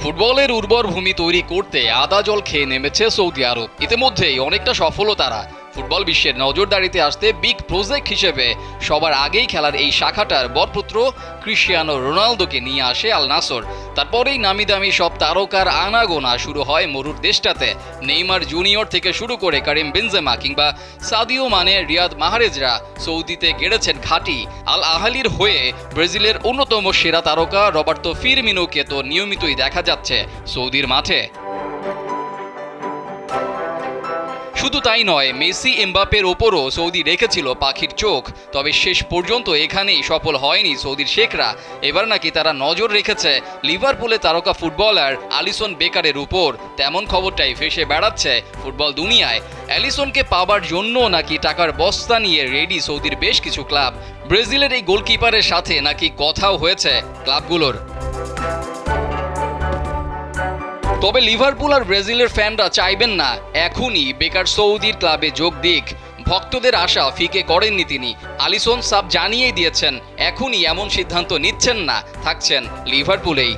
ফুটবলের উর্বর ভূমি তৈরি করতে আদা জল খেয়ে নেমেছে সৌদি আরব। ইতিমধ্যেই অনেকটা সফলও তারা। ফুটবল বিশ্বের নজরদারিতে আসতে বিগ প্রজেক্ট হিসেবে সবার আগেই খেলার এই শাখাটার বরপুত্র ক্রিশ্চিয়ানো রোনালদোকে নিয়ে আসে আল নাসর। তারপরেই নামি দামি সব তারকার আনাগোনা শুরু হয় মরুর দেশটাতে। নেইমার জুনিয়র থেকে শুরু করে কারিম বেনজেমা কিংবা সাদিও মানে, রিয়াদ মাহরেজরা সৌদিতে গেড়েছেন ঘাঁটি। আল আহালির হয়ে ব্রাজিলের অন্যতম সেরা তারকা রবার্তো ফিরমিনোকে তো নিয়মিতই দেখা যাচ্ছে সৌদির মাঠে। শুধু তাই নয়, মেসি এমবাপের ওপরও সৌদি রেখেছিল পাখির চোখ। তবে শেষ পর্যন্ত এখানেই সফল হয়নি সৌদির শেখরা। এবার নাকি তারা নজর রেখেছে লিভারপুলে তারকা ফুটবলার আলিসন বেকারের উপর। তেমন খবরটাই ভেসে বেড়াচ্ছে ফুটবল দুনিয়ায়। অ্যালিসনকে পাবার জন্য নাকি টাকার বস্তা নিয়ে রেডি সৌদির বেশ কিছু ক্লাব। ব্রাজিলের এই গোলকিপারের সাথে নাকি কথাও হয়েছে ক্লাবগুলোর। তবে লিভারপুল আর ব্রাজিলের ফ্যানরা চাইবেন না এখনই বেকার সৌদির ক্লাবে যোগ দিক। ভক্তদের আশা ফিকে করেননি তিনি। আলিসন সাব জানিয়েই দিয়েছেন এখনই এমন সিদ্ধান্ত নিচ্ছেন না, থাকছেন লিভারপুলেই।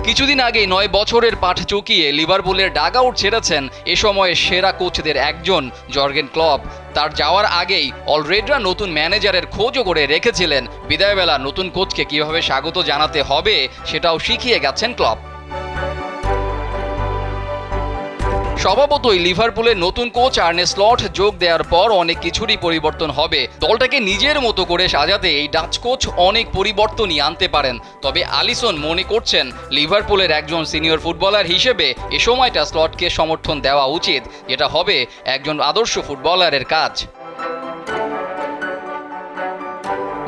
কিছুদিন আগে 9 বছরের পাঠ চুকিয়ে লিভারপুলের ডাগআউট ছেড়েছেন এ সময়ে সেরা কোচদের একজন জর্গেন ক্লপ। তার যাওয়ার আগেই অলরেডরা নতুন ম্যানেজারের খোঁজও করে রেখেছিলেন। বিদায়বেলা নতুন কোচকে কিভাবে স্বাগত জানাতে হবে সেটাও শিখিয়ে গেছেন ক্লপ। স্বভাবতই লিভারপুলের নতুন কোচ আর্নে স্লট যোগ দেওয়ার পর অনেক কিছুরই পরিবর্তন হবে। দলটাকে নিজের মতো করে সাজাতে এই ডাচ কোচ অনেক পরিবর্তনই আনতে পারেন। তবে আলিসন মনে করছেন লিভারপুলের একজন সিনিয়র ফুটবলার হিসেবে এ সময়টা স্লটকে সমর্থন দেওয়া উচিত, যেটা হবে একজন আদর্শ ফুটবলারের কাজ।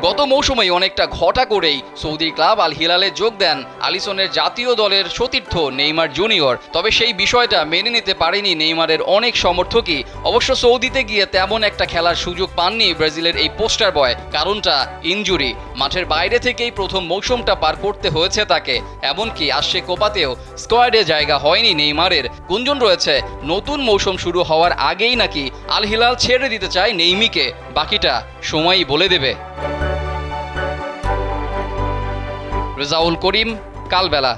গত মৌসুমেই অনেকটা ঘটা করেই সৌদি ক্লাব আল হিলালে যোগ দেন আলিসনের জাতীয় দলের সতীর্থ নেইমার জুনিয়র। তবে সেই বিষয়টা মেনে নিতে পারেনি নেইমারের অনেক সমর্থকই। অবশ্য সৌদিতে গিয়ে তেমন একটা খেলার সুযোগ পাননি ব্রাজিলের এই পোস্টার বয়। কারণটা ইনজুরি। মাঠের বাইরে থেকেই প্রথম মৌসুমটা পার করতে হয়েছে তাকে। এমনকি আসছে কোপাতেও স্কোয়াডে জায়গা হয়নি নেইমারের। গুঞ্জন রয়েছে নতুন মৌসুম শুরু হওয়ার আগেই নাকি আল হিলাল ছেড়ে দিতে চায় নেইমিকে। বাকিটা সময়ই বলে দেবে। রেজাউল করিম, কালবেলা।